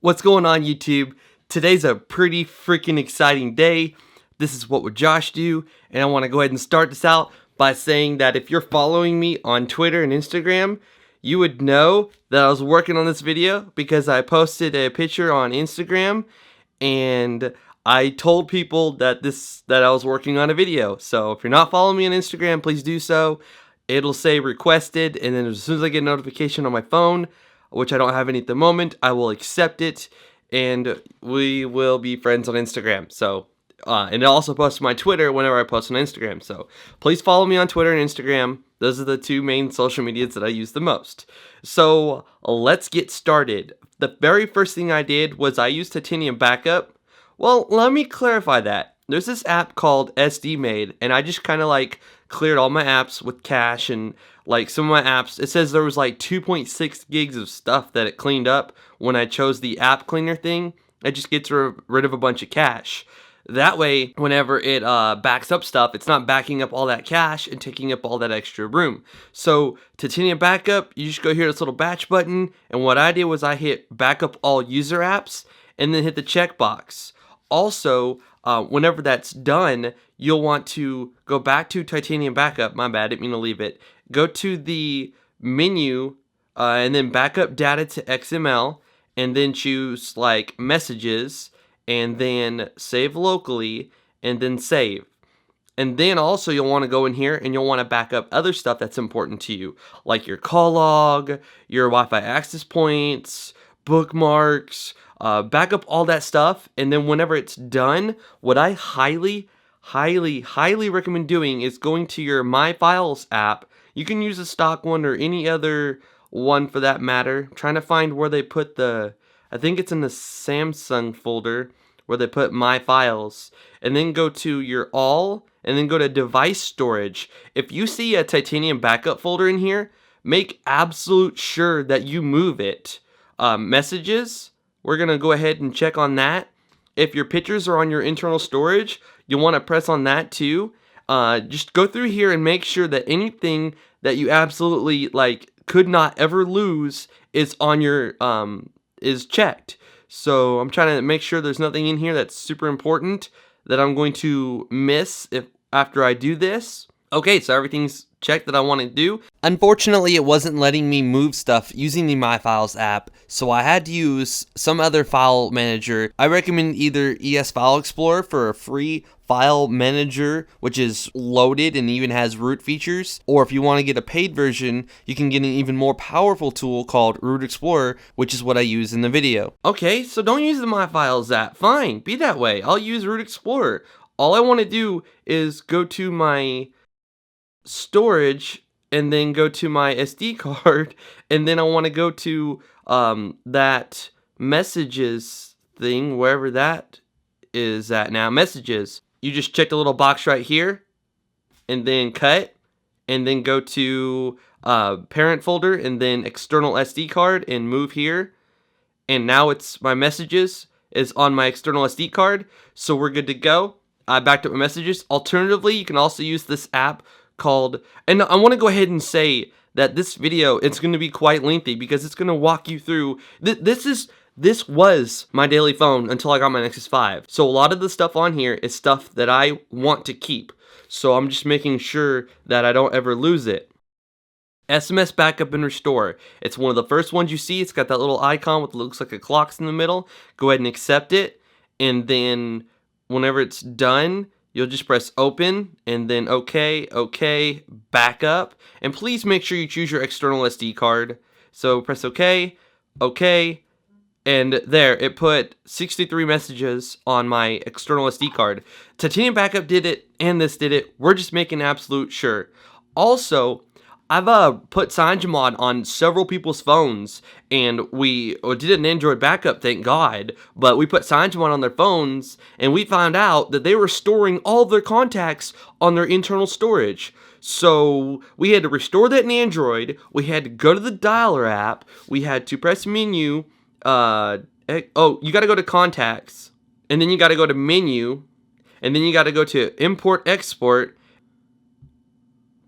What's going on, YouTube? Today's a pretty freaking exciting day. This is What Would Josh Do? And I want to go ahead and start this out by saying that if you're following me on Twitter and Instagram, you would know that I was working on this video because I posted a picture on Instagram and I told people that I was working on a video. So if you're not following me on Instagram, please do so. It'll say requested, and then as soon as I get a notification on my phone, which I don't have any at the moment, I will accept it, and we will be friends on Instagram. So, and I also post my Twitter whenever I post on Instagram. So, please follow me on Twitter and Instagram. Those are the two main social medias that I use the most. So, let's get started. The very first thing I did was I used Titanium Backup. Well, let me clarify that. There's this app called SD-Made, and I just kind of like cleared all my apps with cache, and like some of my apps, it says there was like 2.6 gigs of stuff that it cleaned up when I chose the app cleaner thing. It just gets rid of a bunch of cache. That way, whenever it backs up stuff, it's not backing up all that cache and taking up all that extra room. So, Titanium Backup, you just go here to this little batch button, and what I did was I hit backup all user apps, and then hit the checkbox. Also, whenever that's done, you'll want to go back to Titanium Backup. My bad, didn't mean to leave it. Go to the menu and then backup data to XML, and then choose like messages, and then save locally, and then save. And then also you'll want to go in here and you'll want to back up other stuff that's important to you, like your call log, your Wi-Fi access points, bookmarks, back up all that stuff. And then whenever it's done, what I highly recommend doing is going to your My Files app. You can use a stock one or any other one for that matter. I'm trying to find where they put I think it's in the Samsung folder where they put My Files. And then go to your All, and then go to Device Storage. If you see a Titanium Backup folder in here, make absolute sure that you move it. Messages, we're going to go ahead and check on that. If your pictures are on your internal storage, you'll want to press on that too. Just go through here and make sure that anything that you absolutely like could not ever lose is on your is checked. So I'm trying to make sure there's nothing in here that's super important that I'm going to miss after I do this. Okay, so everything's checked that I want to do. Unfortunately, it wasn't letting me move stuff using the My Files app, so I had to use some other file manager. I recommend either ES File Explorer for a free file manager, which is loaded and even has root features, or if you want to get a paid version, you can get an even more powerful tool called Root Explorer, which is what I use in the video. Okay, so don't use the My Files app. Fine, be that way. I'll use Root Explorer. All I want to do is go to my storage and then go to my SD card, and then I want to go to that messages thing, wherever that is at now. Messages, you just check the little box right here and then cut, and then go to parent folder and then external SD card and move here, and now it's my messages is on my external SD card, so we're good to go. I backed up my messages. Alternatively, you can also use this app called, and I want to go ahead and say that this video, it's going to be quite lengthy because it's going to walk you through, this was my daily phone until I got my Nexus 5. So a lot of the stuff on here is stuff that I want to keep. So I'm just making sure that I don't ever lose it. SMS Backup and Restore. It's one of the first ones you see. It's got that little icon with looks like a clock in the middle. Go ahead and accept it. And then whenever it's done, you'll just press open and then okay, backup. And please make sure you choose your external SD card. So press okay, and there, it put 63 messages on my external SD card. Titanium Backup did it, and this did it. We're just making absolute sure. Also, I've put CyanogenMod on several people's phones, and we did an Android backup, thank God, but we put CyanogenMod on their phones, and we found out that they were storing all of their contacts on their internal storage. So we had to restore that in Android, we had to go to the dialer app, we had to press menu, you gotta go to contacts, and then you gotta go to menu, and then you gotta go to import export.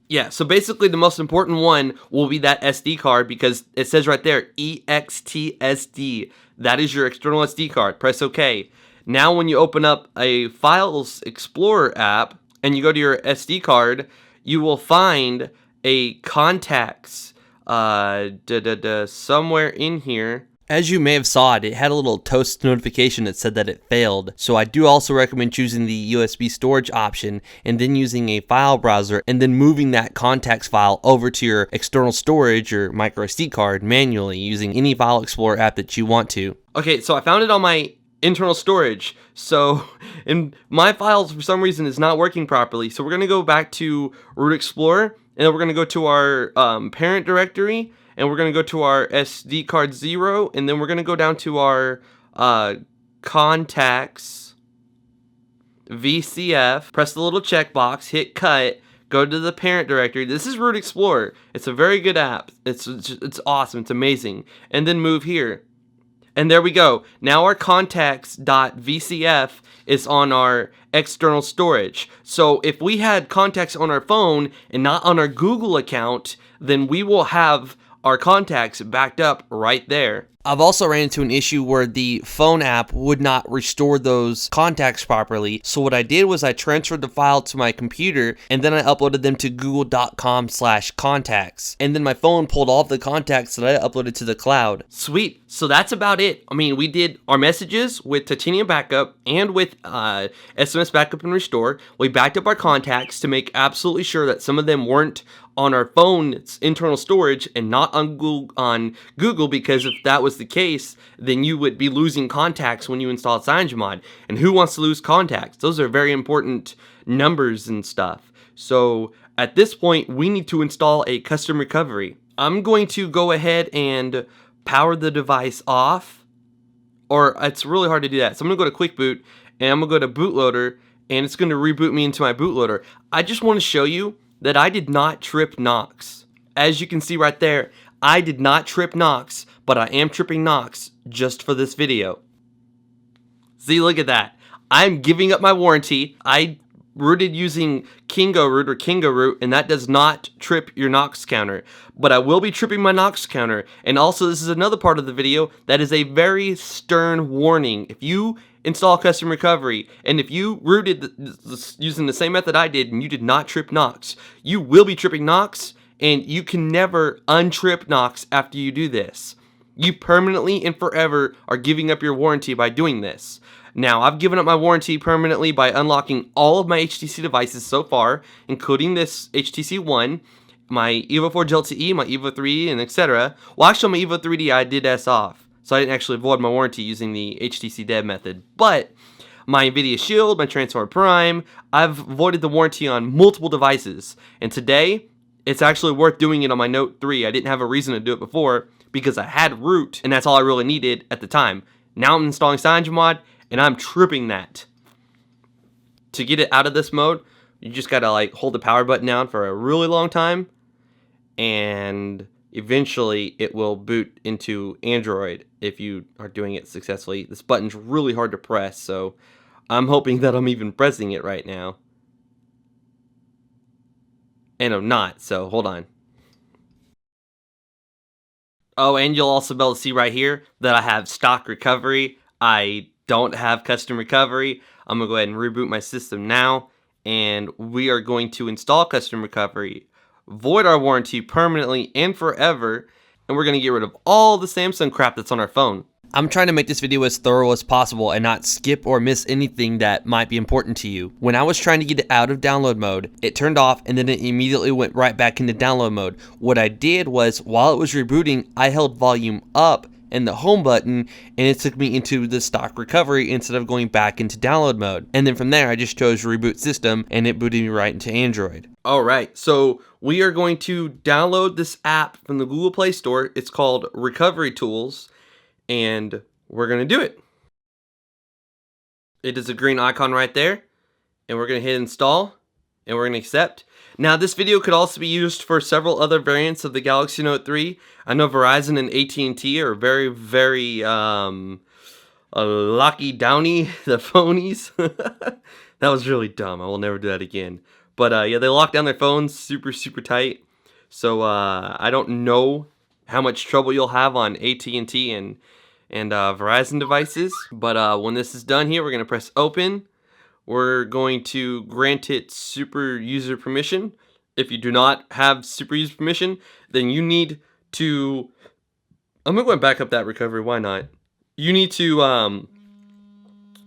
Yeah, so basically the most important one will be that SD card because it says right there, EXTSD. That is your external SD card. Press OK. Now when you open up a Files Explorer app and you go to your SD card, you will find a contacts somewhere in here. As you may have saw it had a little toast notification that said that it failed. So I do also recommend choosing the USB storage option and then using a file browser and then moving that contacts file over to your external storage or micro SD card manually using any File Explorer app that you want to. Okay, so I found it on my internal storage. So in my files for some reason is not working properly. So we're going to go back to Root Explorer and then we're going to go to our parent directory. And we're going to go to our SD card 0, and then we're going to go down to our contacts, VCF, press the little checkbox, hit cut, go to the parent directory. This is Root Explorer. It's a very good app. It's awesome. It's amazing. And then move here. And there we go. Now our contacts.vcf is on our external storage. So if we had contacts on our phone and not on our Google account, then we will have our contacts backed up right there. I've also ran into an issue where the phone app would not restore those contacts properly. So what I did was I transferred the file to my computer and then I uploaded them to google.com/contacts. And then my phone pulled all of the contacts that I uploaded to the cloud. Sweet. So that's about it. I mean, we did our messages with Titanium Backup and with SMS Backup and Restore. We backed up our contacts to make absolutely sure that some of them weren't on our phone's internal storage and not on Google, because if that was the case, then you would be losing contacts when you install CyanogenMod. And who wants to lose contacts? Those are very important numbers and stuff. So at this point, we need to install a custom recovery. I'm going to go ahead and power the device off, or it's really hard to do that. So I'm going to go to Quick Boot and I'm going to go to Bootloader and it's going to reboot me into my bootloader. I just want to show you that I did not trip Knox. As you can see right there, I did not trip Knox, but I am tripping Knox just for this video. See, look at that. I'm giving up my warranty. I rooted using Kingo root or Kingo root, and that does not trip your Knox counter. But I will be tripping my Knox counter. And also, this is another part of the video that is a very stern warning. If you install custom recovery, and if you rooted using the same method I did and you did not trip Knox, you will be tripping Knox, and you can never untrip Knox after you do this. You permanently and forever are giving up your warranty by doing this. Now, I've given up my warranty permanently by unlocking all of my HTC devices so far, including this HTC One, my Evo 4 LTE, my Evo 3, and etc. Well, actually, my Evo 3D I did S off, so I didn't actually void my warranty using the HTC Dev method. But my NVIDIA Shield, my Transformer Prime, I've voided the warranty on multiple devices. And today, it's actually worth doing it on my Note 3. I didn't have a reason to do it before because I had root, and that's all I really needed at the time. Now I'm installing CyanogenMod, and I'm tripping that. To get it out of this mode, you just gotta like hold the power button down for a really long time, and eventually it will boot into Android if you are doing it successfully. This button's really hard to press, so I'm hoping that I'm even pressing it right now. And I'm not, so hold on. Oh, and you'll also be able to see right here that I have stock recovery. I don't have custom recovery. I'm going to go ahead and reboot my system now, and we are going to install custom recovery, void our warranty permanently and forever, and we're going to get rid of all the Samsung crap that's on our phone. I'm trying to make this video as thorough as possible and not skip or miss anything that might be important to you. When I was trying to get it out of download mode, it turned off and then it immediately went right back into download mode. What I did was, while it was rebooting, I held volume up and the home button, and it took me into the stock recovery instead of going back into download mode. And then from there, I just chose Reboot System, and it booted me right into Android. Alright, so we are going to download this app from the Google Play Store. It's called Recovery Tools, and we're going to do it. It is a green icon right there, and we're going to hit install, and we're going to accept. Now, this video could also be used for several other variants of the Galaxy Note 3. I know Verizon and AT&T are very, very locky downy, the phonies. That was really dumb. I will never do that again. But yeah, they lock down their phones super, super tight. So I don't know how much trouble you'll have on AT&T and and Verizon devices. But when this is done here, we're going to press open. We're going to grant it super user permission. If you do not have super user permission, then you need to... I'm going to go and back up that recovery. Why not? You need to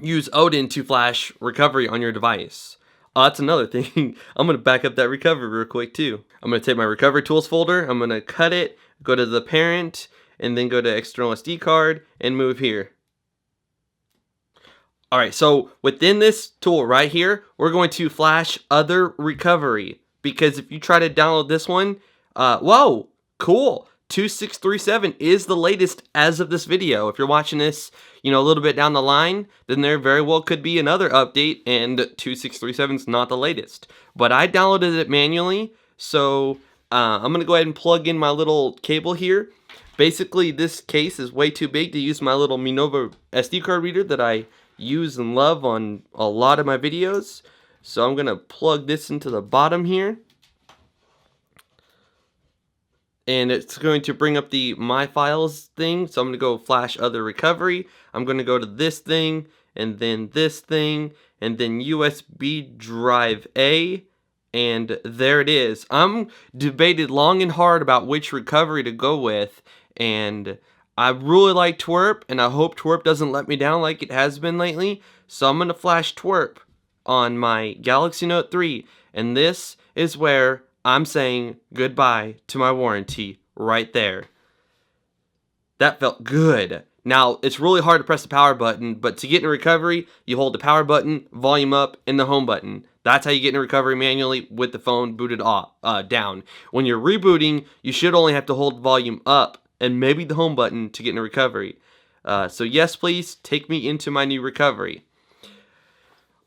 use Odin to flash recovery on your device. That's another thing. I'm going to back up that recovery real quick too. I'm going to take my recovery tools folder. I'm going to cut it, go to the parent, and then go to external SD card and move here. Alright, so within this tool right here, we're going to flash other recovery. Because if you try to download this one, whoa, cool. 2637 is the latest as of this video. If you're watching this, a little bit down the line, then there very well could be another update and 2637 is not the latest. But I downloaded it manually, so I'm going to go ahead and plug in my little cable here. Basically, this case is way too big to use my little Minova SD card reader that I use and love on a lot of my videos. So I'm going to plug this into the bottom here. And it's going to bring up the My Files thing. So I'm going to go flash other recovery. I'm going to go to this thing, and then this thing, and then USB drive A. And there it is. I'm debated long and hard about which recovery to go with. And I really like TWRP, and I hope TWRP doesn't let me down like it has been lately. So I'm going to flash TWRP on my Galaxy Note 3. And this is where I'm saying goodbye to my warranty right there. That felt good. Now, it's really hard to press the power button, but to get in recovery, you hold the power button, volume up, and the home button. That's how you get in recovery manually with the phone booted off, down. When you're rebooting, you should only have to hold volume up and maybe the home button to get into recovery. So yes, please, take me into my new recovery.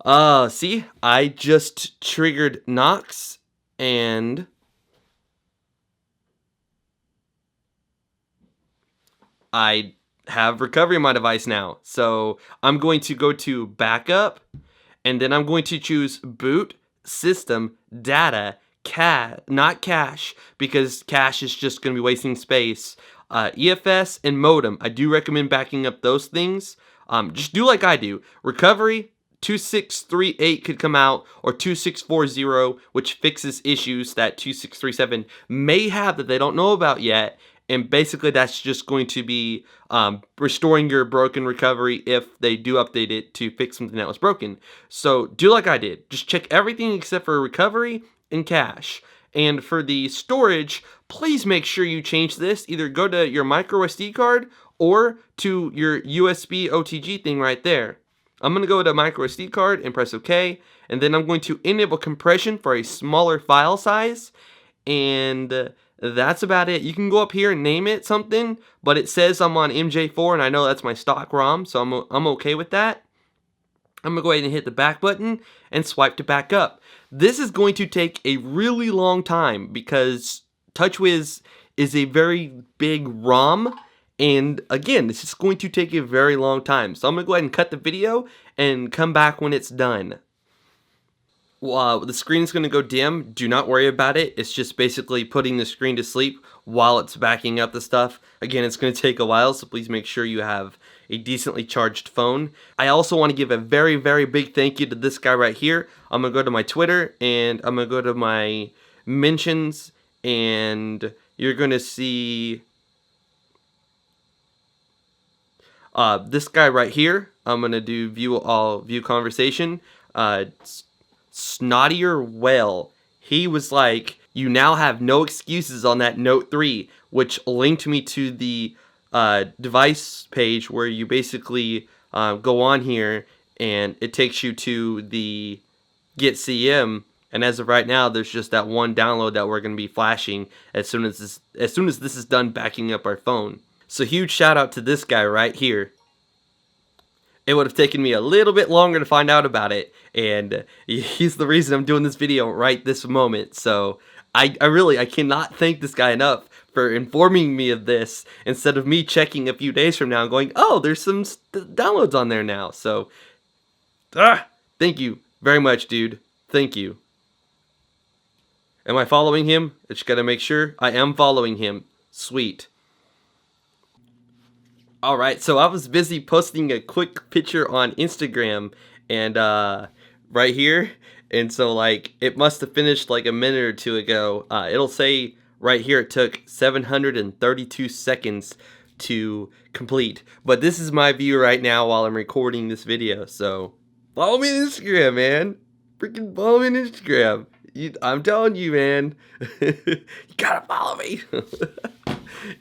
See, I just triggered Knox, and I have recovery on my device now. So I'm going to go to Backup, and then I'm going to choose Boot, System, Data, not Cache, because Cache is just going to be wasting space. EFS and Modem. I do recommend backing up those things. Just do like I do. Recovery 2638 could come out, or 2640, which fixes issues that 2637 may have that they don't know about yet. And basically that's just going to be restoring your broken recovery if they do update it to fix something that was broken. So do like I did. Just check everything except for recovery and cache. And for the storage, please make sure you change this. Either go to your micro SD card or to your USB OTG thing right there. I'm going to go to micro SD card and press OK. And then I'm going to enable compression for a smaller file size. And that's about it. You can go up here and name it something, but it says I'm on MJ4, and I know that's my stock ROM, so I'm okay with that. I'm going to go ahead and hit the back button and swipe to back up. This is going to take a really long time because TouchWiz is a very big ROM, and again, this is going to take a very long time. So I'm going to go ahead and cut the video and come back when it's done. The screen is going to go dim. Do not worry about it. It's just basically putting the screen to sleep while it's backing up the stuff. Again, it's going to take a while, so please make sure you have a decently charged phone. I also want to give a very, very big thank you to this guy right here. I'm going to go to my Twitter, and I'm going to go to my mentions, and you're going to see this guy right here. I'm going to do view conversation. Snottier Whale. He was like, you now have no excuses on that Note 3, which linked me to the device page where you basically go on here and it takes you to the Get CM. And as of right now, there's just that one download that we're going to be flashing as soon as this is done backing up our phone. So huge shout out to this guy right here. It would have taken me a little bit longer to find out about it, and he's the reason I'm doing this video right this moment. So I cannot thank this guy enough for informing me of this instead of me checking a few days from now and going, oh, there's some downloads on there now. So thank you very much, dude. Thank you. Am I following him? I just gotta make sure I am following him. Sweet. Alright, so I was busy posting a quick picture on Instagram and right here. And so like it must have finished like a minute or two ago. It'll say right here it took 732 seconds to complete. But this is my view right now while I'm recording this video. So follow me on Instagram, man. Freaking follow me on Instagram. I'm telling you, man. You gotta follow me.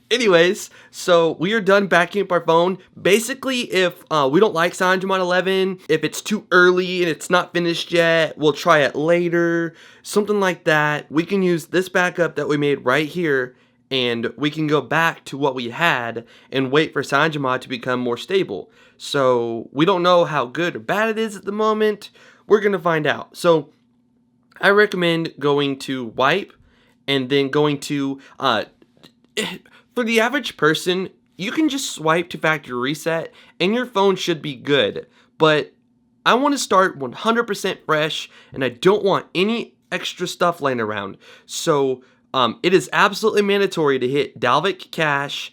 Anyways, so we are done backing up our phone. Basically, if we don't like CyanogenMod 11, if it's too early and it's not finished yet, we'll try it later, something like that. We can use this backup that we made right here, and we can go back to what we had and wait for CyanogenMod to become more stable. So we don't know how good or bad it is at the moment. We're gonna find out. So I recommend going to wipe and then going to for the average person, you can just swipe to factory reset and your phone should be good. But I want to start 100% fresh and I don't want any extra stuff laying around. So it is absolutely mandatory to hit Dalvik cache,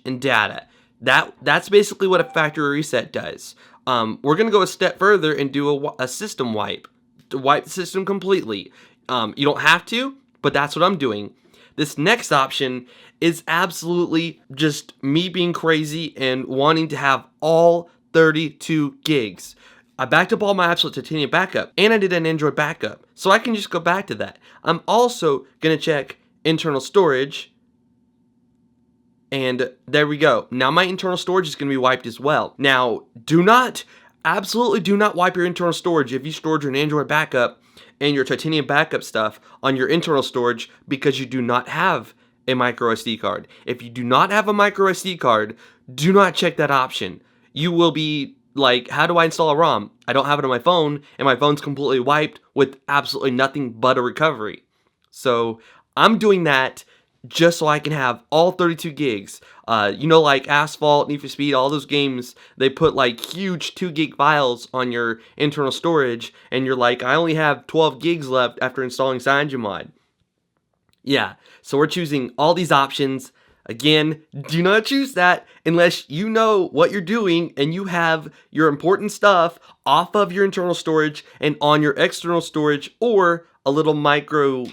and data. That's basically what a factory reset does. We're going to go a step further and do a system wipe. To wipe the system completely. You don't have to, but that's what I'm doing. This next option is absolutely just me being crazy and wanting to have all 32 gigs. I backed up all my apps with Titanium Backup, and I did an Android backup, so I can just go back to that. I'm also going to check internal storage, and there we go. Now my internal storage is going to be wiped as well. Now, absolutely do not wipe your internal storage if you stored your Android backup and your Titanium backup stuff on your internal storage because you do not have a micro SD card. If you do not have a micro SD card, do not check that option. You will be like, how do I install a ROM? I don't have it on my phone, and my phone's completely wiped with absolutely nothing but a recovery. So I'm doing that just so I can have all 32 gigs. You know, like Asphalt, Need for Speed, all those games, they put like huge 2 gig files on your internal storage, and you're like, I only have 12 gigs left after installing CyanogenMod. Yeah, so we're choosing all these options. Again, do not choose that unless you know what you're doing and you have your important stuff off of your internal storage and on your external storage or a little micro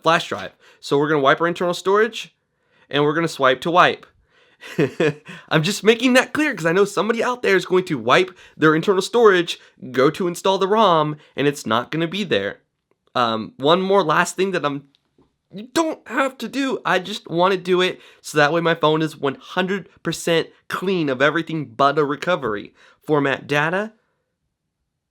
flash drive. So we're going to wipe our internal storage and we're going to swipe to wipe. I'm just making that clear because I know somebody out there is going to wipe their internal storage, go to install the ROM, and it's not going to be there. One more last thing that you don't have to do. I just want to do it so that way my phone is 100% clean of everything but a recovery. Format data.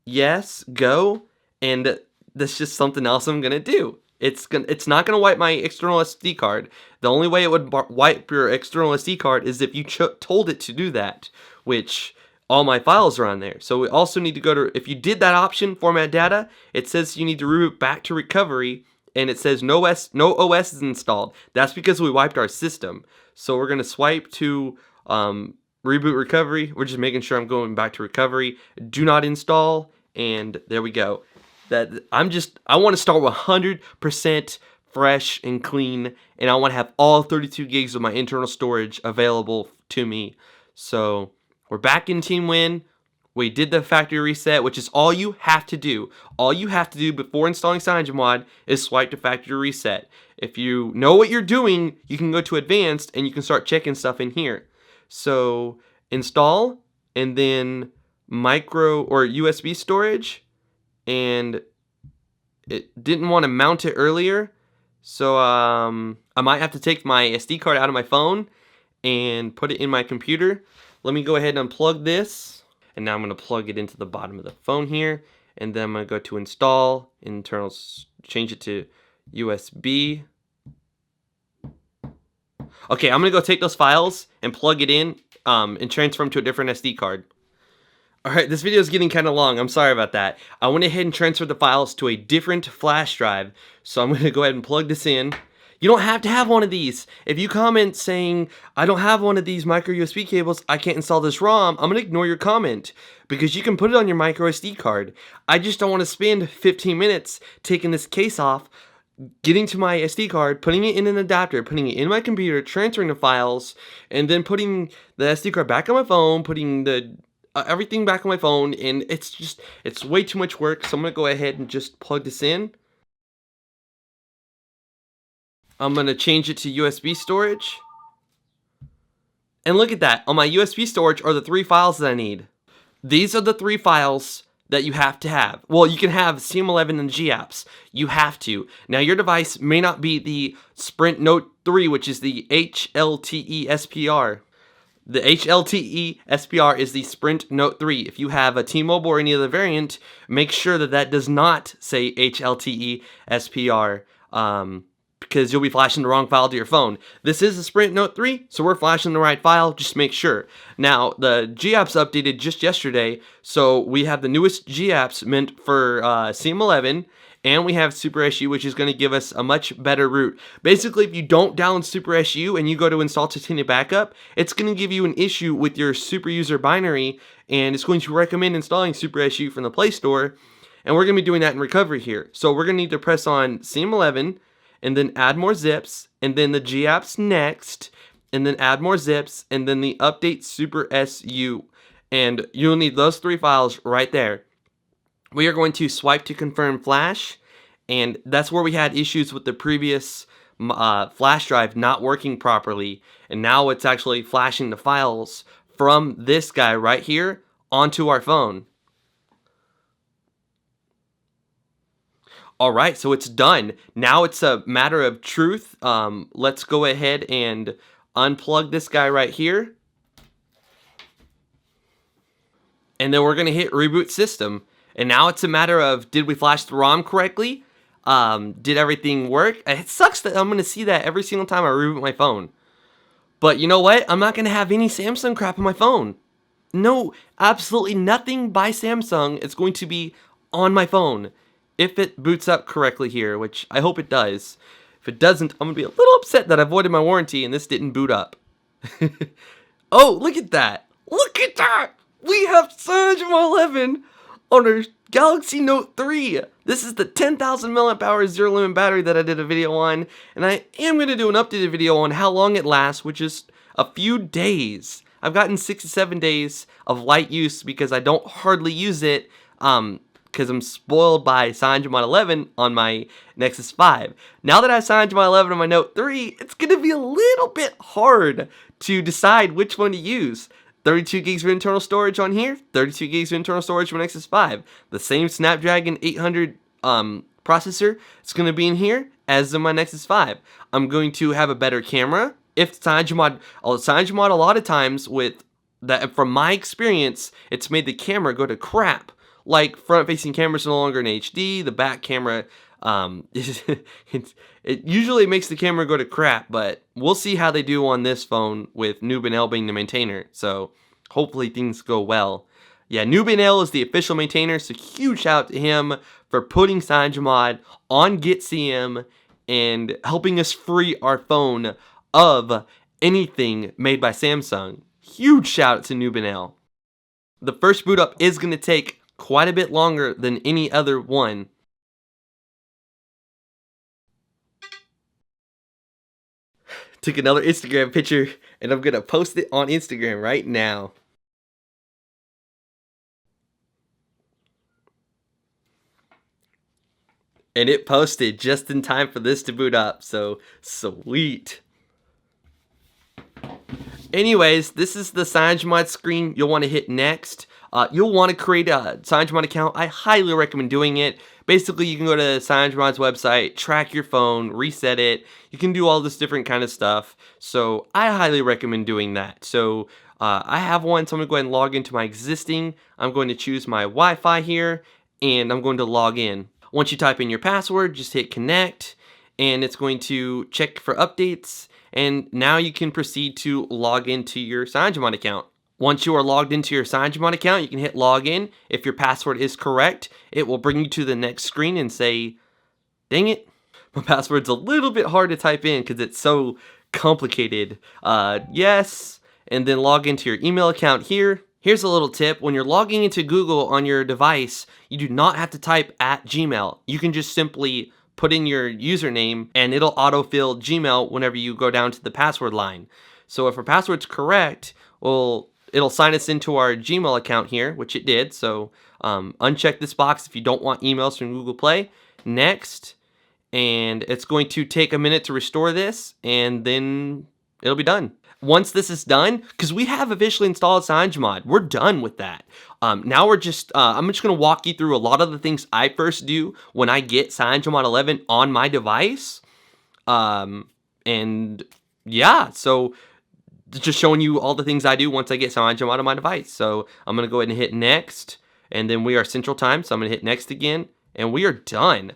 Yes, go. And that's just something else I'm going to do. It's not going to wipe my external SD card. The only way it would wipe your external SD card is if you told it to do that, which all my files are on there. So we also need to go to, if you did that option, format data, it says you need to reboot back to recovery, and it says no OS is installed. That's because we wiped our system. So we're going to swipe to reboot recovery. We're just making sure I'm going back to recovery. Do not install, and there we go. I want to start 100% fresh and clean, and I want to have all 32 gigs of my internal storage available to me. So we're back in Team Win. We did the factory reset, which is all you have to do. All you have to do before installing CyanogenMod is swipe to factory reset. If you know what you're doing, you can go to advanced and you can start checking stuff in here. So install, and then micro or USB storage, and it didn't want to mount it earlier, so I might have to take my SD card out of my phone and put it in my computer. Let me go ahead and unplug this, and now I'm going to plug it into the bottom of the phone here, and then I'm going to go to install, internals, change it to USB. Okay, I'm going to go take those files and plug it in and transfer them to a different SD card. Alright, this video is getting kind of long. I'm sorry about that. I went ahead and transferred the files to a different flash drive. So I'm going to go ahead and plug this in. You don't have to have one of these. If you comment saying, I don't have one of these micro USB cables, I can't install this ROM, I'm going to ignore your comment. Because you can put it on your micro SD card. I just don't want to spend 15 minutes taking this case off, getting to my SD card, putting it in an adapter, putting it in my computer, transferring the files, and then putting the SD card back on my phone, putting the everything back on my phone, and it's way too much work. So I'm gonna go ahead and just plug this in. I'm gonna change it to USB storage. And look at that, on my USB storage are the 3 files that I need. These are the 3 files that you have to have. Well, you can have CM11 and G apps. You have to. Now, your device may not be the Sprint Note 3, which is the HLTE SPR. The HLTE SPR is the Sprint Note 3. If you have a T-Mobile or any other variant, make sure that that does not say HLTE SPR. Because you'll be flashing the wrong file to your phone. This is a Sprint Note 3, so we're flashing the right file, just make sure. Now, the GApps updated just yesterday, so we have the newest GApps meant for CM11, and we have SuperSU, which is going to give us a much better root. Basically, if you don't download SuperSU and you go to install Titanium Backup, it's going to give you an issue with your super user binary, and it's going to recommend installing SuperSU from the Play Store, and we're going to be doing that in recovery here. So we're going to need to press on CM11, and then add more zips, and then the GApps next, and then add more zips, and then the update SuperSU, and you'll need those 3 files right there. We are going to swipe to confirm flash, and that's where we had issues with the previous flash drive not working properly, and now it's actually flashing the files from this guy right here onto our phone. Alright, so it's done. Now it's a matter of truth. Let's go ahead and unplug this guy right here. And then we're going to hit Reboot System. And now it's a matter of, did we flash the ROM correctly? Did everything work? It sucks that I'm going to see that every single time I reboot my phone. But you know what? I'm not going to have any Samsung crap on my phone. No, absolutely nothing by Samsung is going to be on my phone. If it boots up correctly here, which I hope it does. If it doesn't, I'm going to be a little upset that I voided my warranty and this didn't boot up. Oh, look at that. Look at that. We have CyanogenMod on our Galaxy Note 3. This is the 10,000 mAh zero limit battery that I did a video on. And I am going to do an updated video on how long it lasts, which is a few days. I've gotten 6 to 7 days of light use because I don't hardly use it. Because I'm spoiled by CyanogenMod 11 on my Nexus 5. Now that I have CyanogenMod 11 on my Note 3, it's going to be a little bit hard to decide which one to use. 32 gigs of internal storage on here, 32 gigs of internal storage on Nexus 5. The same Snapdragon 800 processor is going to be in here as in my Nexus 5. I'm going to have a better camera. If CyanogenMod a lot of times with that, from my experience, it's made the camera go to crap. Like, front-facing cameras no longer in HD, the back camera, it usually makes the camera go to crap, but we'll see how they do on this phone with Noob being the maintainer, so hopefully things go well. Yeah, Noob is the official maintainer, so huge shout out to him for putting CyanogenMod on GetCM and helping us free our phone of anything made by Samsung. Huge shout out to Noob. The first boot up is going to take quite a bit longer than any other one. Took another Instagram picture and I'm gonna post it on Instagram right now. And it posted just in time for this to boot up, so sweet. Anyways, this is the CyanogenMod screen. You'll want to hit next. You'll want to create a CyanogenMod account. I highly recommend doing it. Basically, you can go to CyanogenMod's website, track your phone, reset it. You can do all this different kind of stuff. So I highly recommend doing that. So I have one, so I'm going to go ahead and log into my existing. I'm going to choose my Wi-Fi here, and I'm going to log in. Once you type in your password, just hit connect, and it's going to check for updates. And now you can proceed to log into your CyanogenMod account. Once you are logged into your CyanogenMod account, you can hit login. If your password is correct, it will bring you to the next screen and say, dang it, my password's a little bit hard to type in because it's so complicated. Yes, and then log into your email account here. Here's a little tip. When you're logging into Google on your device, you do not have to type @Gmail. You can just simply put in your username, and it'll autofill Gmail whenever you go down to the password line. So if our password's correct, well, it'll sign us into our Gmail account here, which it did. So uncheck this box if you don't want emails from Google Play. Next, and it's going to take a minute to restore this, and then it'll be done. Once this is done, because we have officially installed CyanogenMod, we're done with that. Now we're just, I'm just going to walk you through a lot of the things I first do when I get CyanogenMod 11 on my device. And yeah, so just showing you all the things I do once I get CyanogenMod on my device. So I'm going to go ahead and hit next, and then we are Central Time, so I'm going to hit next again, and we are done.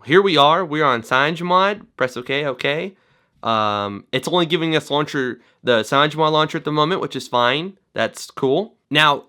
Here we are on CyanogenMod. Press OK, OK. It's only giving us the CyanogenMod launcher at the moment, which is fine. That's cool. Now,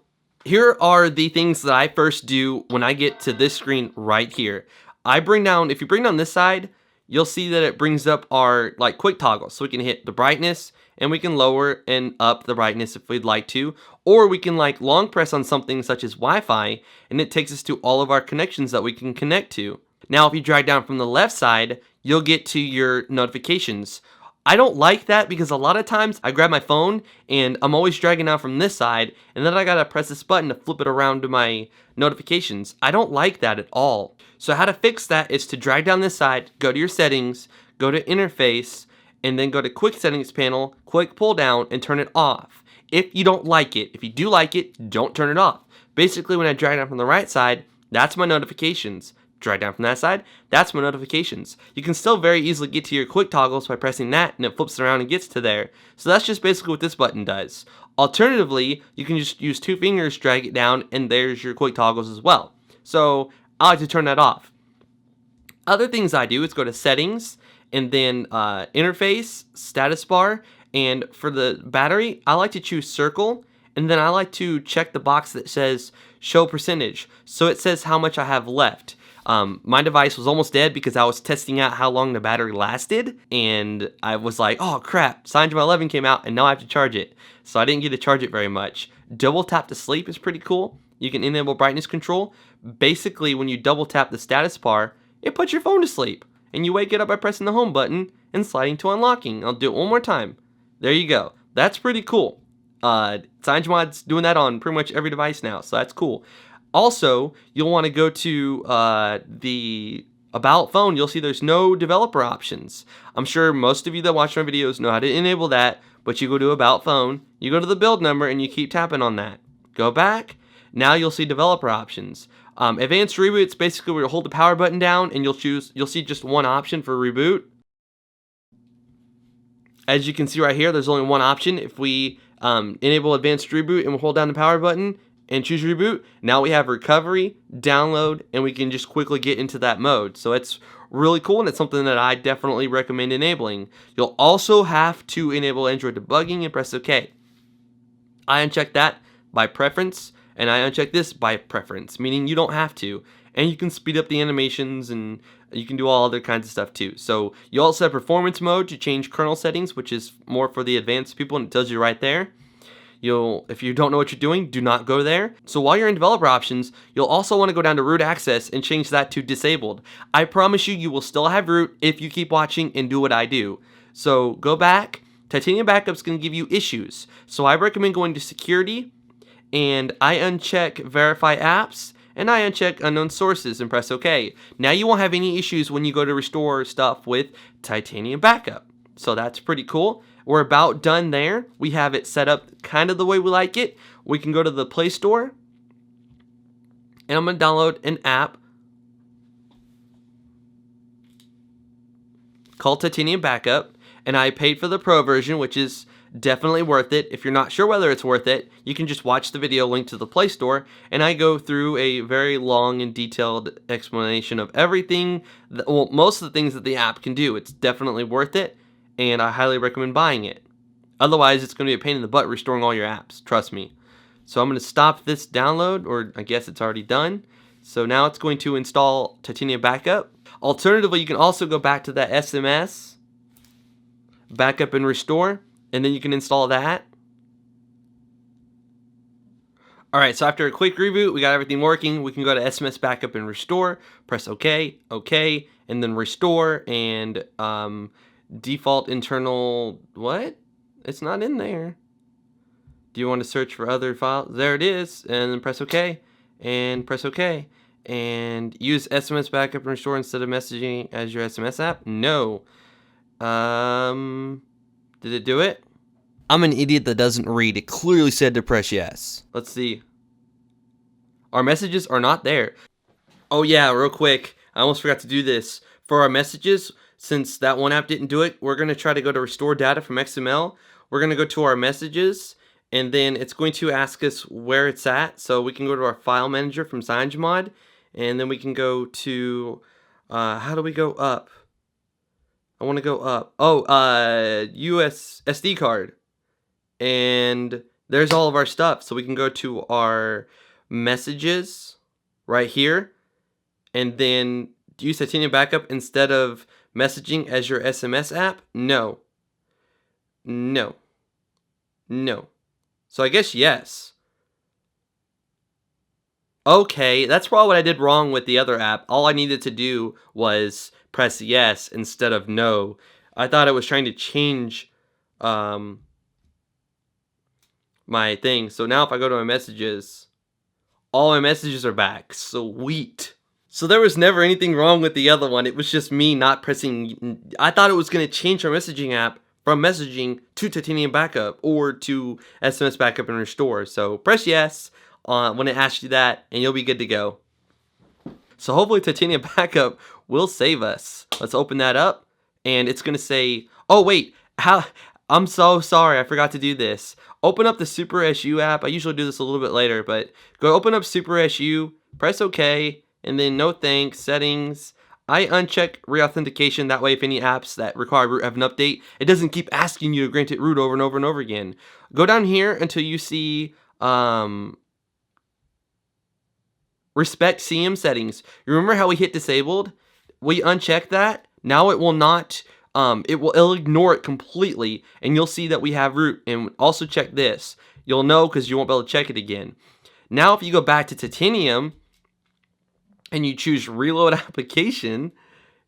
here are the things that I first do when I get to this screen right here. If you bring down this side, you'll see that it brings up our quick toggles. So we can hit the brightness, and we can lower and up the brightness if we'd like to. Or we can long press on something such as Wi-Fi, and it takes us to all of our connections that we can connect to. Now, if you drag down from the left side, you'll get to your notifications. I don't like that because a lot of times I grab my phone and I'm always dragging down from this side, and then I gotta press this button to flip it around to my notifications. I don't like that at all. So how to fix that is to drag down this side, go to your settings, go to interface, and then go to quick settings panel, quick pull down, and turn it off. If you don't like it, if you do like it, don't turn it off. Basically, when I drag down from the right side, that's my notifications. Drag down from that side, that's my notifications. You can still very easily get to your quick toggles by pressing that, and it flips around and gets to there. So that's just basically what this button does. Alternatively, you can just use 2 fingers, drag it down, and there's your quick toggles as well. So I like to turn that off. Other things I do is go to settings, and then interface, status bar, and for the battery, I like to choose circle, and then I like to check the box that says show percentage. So it says how much I have left. My device was almost dead because I was testing out how long the battery lasted, and I was like, oh crap, CyanogenMod 11 came out and now I have to charge it. So I didn't get to charge it very much. Double tap to sleep is pretty cool. You can enable brightness control. Basically, when you double tap the status bar, it puts your phone to sleep, and you wake it up by pressing the home button and sliding to unlocking. I'll do it one more time. There you go. That's pretty cool. CyanogenMod's doing that on pretty much every device now, so that's cool. Also, you'll want to go to the About phone. You'll see there's no developer options. I'm sure most of you that watch my videos know how to enable that, but you go to About phone, you go to the build number, and you keep tapping on that. Go back. Now you'll see developer options. Advanced reboots, basically where you hold the power button down and you'll see just one option for reboot. As you can see right here, there's only one option. If we enable advanced reboot and we hold down the power button and choose reboot, now we have recovery, download, and we can just quickly get into that mode. So it's really cool, and it's something that I definitely recommend enabling. You'll also have to enable Android debugging and press OK. I uncheck that by preference, and I uncheck this by preference, meaning you don't have to. And you can speed up the animations, and you can do all other kinds of stuff too. So you also have performance mode to change kernel settings, which is more for the advanced people, and it tells you right there. If you don't know what you're doing, do not go there. So while you're in developer options, you'll also want to go down to root access and change that to disabled. I promise you, you will still have root if you keep watching and do what I do. So go back. Titanium Backup is going to give you issues. So I recommend going to security, and I uncheck verify apps, and I uncheck unknown sources and press OK. Now you won't have any issues when you go to restore stuff with Titanium Backup. So that's pretty cool. We're about done there. We have it set up kind of the way we like it. We can go to the Play Store, and I'm going to download an app called Titanium Backup, and I paid for the Pro version, which is definitely worth it. If you're not sure whether it's worth it, you can just watch the video linked to the Play Store, and I go through a very long and detailed explanation of everything, most of the things that the app can do. It's definitely worth it, and I highly recommend buying it. Otherwise, it's going to be a pain in the butt restoring all your apps, trust me. So I'm going to stop this download, or I guess it's already done. So now it's going to install Titanium Backup. Alternatively, you can also go back to that SMS Backup and Restore, and then you can install that. Alright, so after a quick reboot, we got everything working. We can go to SMS Backup and Restore, press OK, OK, and then restore, and default internal, what? It's not in there. Do you want to search for other files? There it is, and then press OK, and press OK. And use SMS Backup and Restore instead of messaging as your SMS app? No. Did it do it? I'm an idiot that doesn't read. It clearly said to press yes. Let's see. Our messages are not there. Oh yeah, real quick. I almost forgot to do this. For our messages, since that one app didn't do it, we're going to try to go to restore data from XML. We're going to go to our messages, and then it's going to ask us where it's at. So we can go to our file manager from CyanogenMod, and then we can go to, how do we go up? I want to go up. Oh, US SD card. And there's all of our stuff. So we can go to our messages right here, and then use Titanium Backup instead of messaging as your SMS app? No. No. No. So I guess yes. Okay, that's probably what I did wrong with the other app. All I needed to do was press yes instead of no. I thought it was trying to change my thing. So now if I go to my messages, all my messages are back. Sweet. So there was never anything wrong with the other one. It was just me not pressing. I thought it was going to change our messaging app from messaging to Titanium Backup or to SMS Backup and Restore. So press yes when it asks you that, and you'll be good to go. So hopefully Titanium Backup will save us. Let's open that up, and it's going to say, oh wait, I'm so sorry, I forgot to do this. Open up the Super SU app. I usually do this a little bit later, but go open up Super SU, press OK, and then no thanks, settings. I uncheck reauthentication, that way if any apps that require root have an update, it doesn't keep asking you to grant it root over and over and over again. Go down here until you see respect CM settings. You remember how we hit disabled? We uncheck that. Now it will not, it'll ignore it completely, and you'll see that we have root. And also check this. You'll know because you won't be able to check it again. Now if you go back to Titanium and you choose reload application,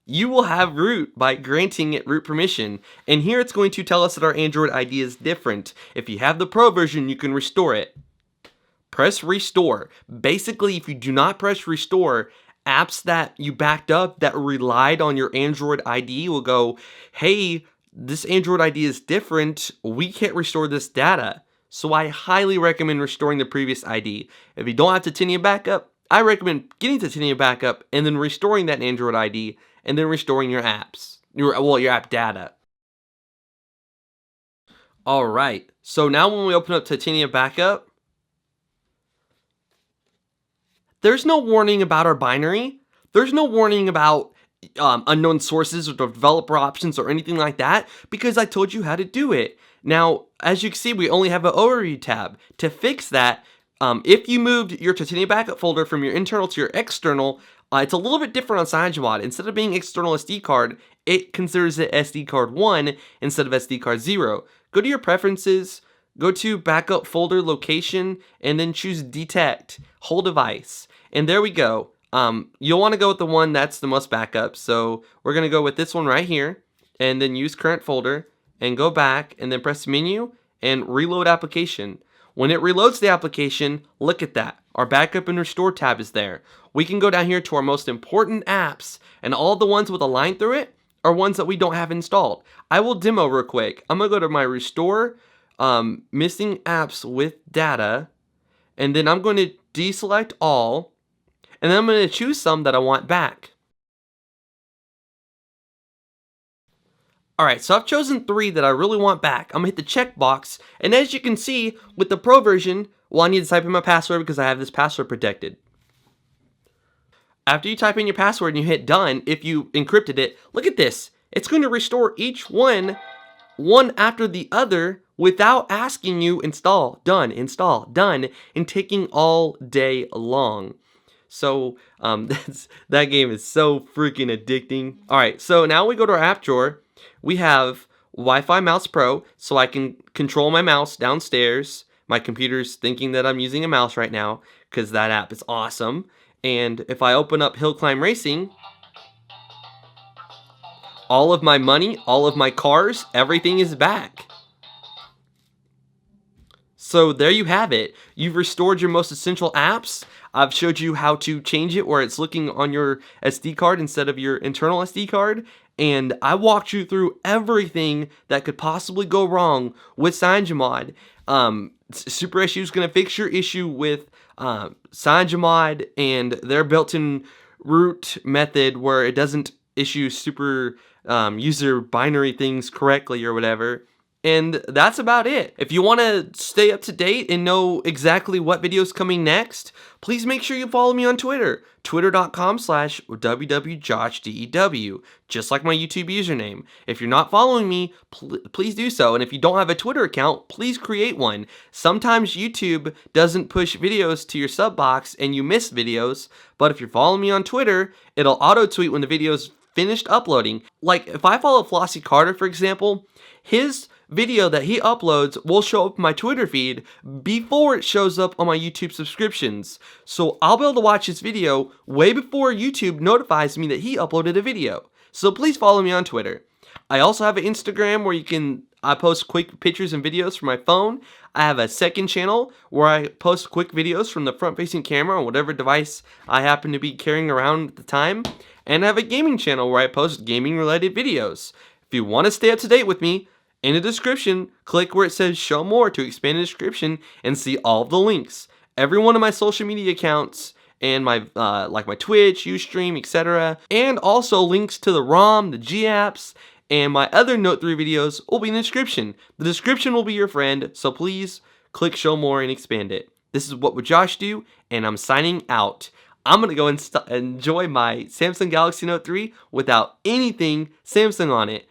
you will have root by granting it root permission. And here it's going to tell us that our Android ID is different. If you have the Pro version, you can restore it. Press restore. Basically, if you do not press restore, apps that you backed up that relied on your Android ID will go, hey, this Android ID is different. We can't restore this data. So I highly recommend restoring the previous ID. If you don't have Titanium Backup, I recommend getting Titanium Backup and then restoring that Android ID and then restoring your apps, your app data. All right, so now when we open up Titanium Backup, there's no warning about our binary. There's no warning about unknown sources or developer options or anything like that because I told you how to do it. Now, as you can see, we only have an overview tab. To fix that, if you moved your Titanium Backup folder from your internal to your external, it's a little bit different on CyanogenMod. Instead of being external SD card, it considers it SD card 1 instead of SD card 0. Go to your preferences, go to backup folder location, and then choose detect, whole device. And there we go. You'll want to go with the one that's the most backup. So we're going to go with this one right here, and then use current folder, and go back, and then press menu, and reload application. When it reloads the application, look at that. Our backup and restore tab is there. We can go down here to our most important apps, and all the ones with a line through it are ones that we don't have installed. I will demo real quick. I'm going to go to my restore missing apps with data, and then I'm going to deselect all, and then I'm going to choose some that I want back. Alright, so I've chosen 3 that I really want back. I'm going to hit the checkbox, and as you can see, with the Pro version, well, I need to type in my password because I have this password protected. After you type in your password and you hit done, if you encrypted it, look at this. It's going to restore each one after the other without asking you install, done, and taking all day long. So that game is so freaking addicting. Alright, so now we go to our app drawer. We have Wi-Fi Mouse Pro, so I can control my mouse downstairs. My computer's thinking that I'm using a mouse right now because that app is awesome. And if I open up Hill Climb Racing, All of my money, all of my cars, everything is back. So there you have it. You've restored your most essential apps. I've showed you how to change it where it's looking on your SD card instead of your internal SD card. And I walked you through everything that could possibly go wrong with CyanogenMod. Super Issue is going to fix your issue with CyanogenMod and their built-in root method where it doesn't issue super user binary things correctly or whatever. And that's about it. If you want to stay up to date and know exactly what video is coming next, please make sure you follow me on Twitter. Twitter.com/wwjoshdew, just like my YouTube username. If you're not following me, please do so. And if you don't have a Twitter account, please create one. Sometimes YouTube doesn't push videos to your sub box and you miss videos. But if you're following me on Twitter, it'll auto-tweet when the video's finished uploading. Like if I follow Flossie Carter, for example, his video that he uploads will show up in my Twitter feed before it shows up on my YouTube subscriptions. So I'll be able to watch his video way before YouTube notifies me that he uploaded a video. So please follow me on Twitter. I also have an Instagram where I post quick pictures and videos from my phone. I have a second channel where I post quick videos from the front-facing camera on whatever device I happen to be carrying around at the time. And I have a gaming channel where I post gaming-related videos. If you want to stay up to date with me, in the description, click where it says show more to expand the description and see all of the links. Every one of my social media accounts and my like my Twitch, Ustream, etc. And also links to the ROM, the G-apps, and my other Note 3 videos will be in the description. The description will be your friend, so please click show more and expand it. This is What Would Josh Do, and I'm signing out. I'm going to go and enjoy my Samsung Galaxy Note 3 without anything Samsung on it.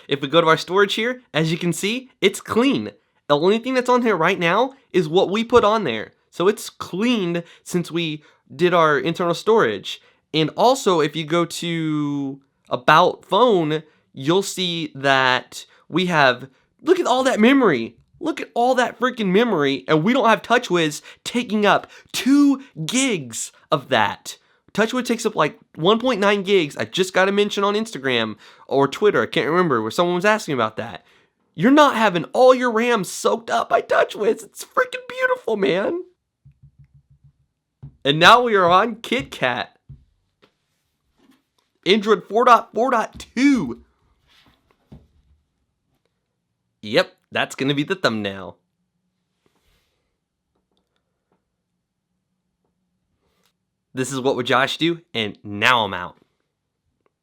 If we go to our storage here, as you can see, it's clean. The only thing that's on here right now is what we put on there. So it's cleaned since we did our internal storage. And also, if you go to About Phone, you'll see that we have, look at all that memory. Look at all that freaking memory, and we don't have TouchWiz taking up 2 gigs of that. TouchWiz takes up like 1.9 gigs. I just got a mention on Instagram or Twitter, I can't remember, where someone was asking about that. You're not having all your RAM soaked up by TouchWiz. It's freaking beautiful, man. And now we are on KitKat. Android 4.4.2. Yep, that's going to be the thumbnail. This is What Would Josh Do, and now I'm out.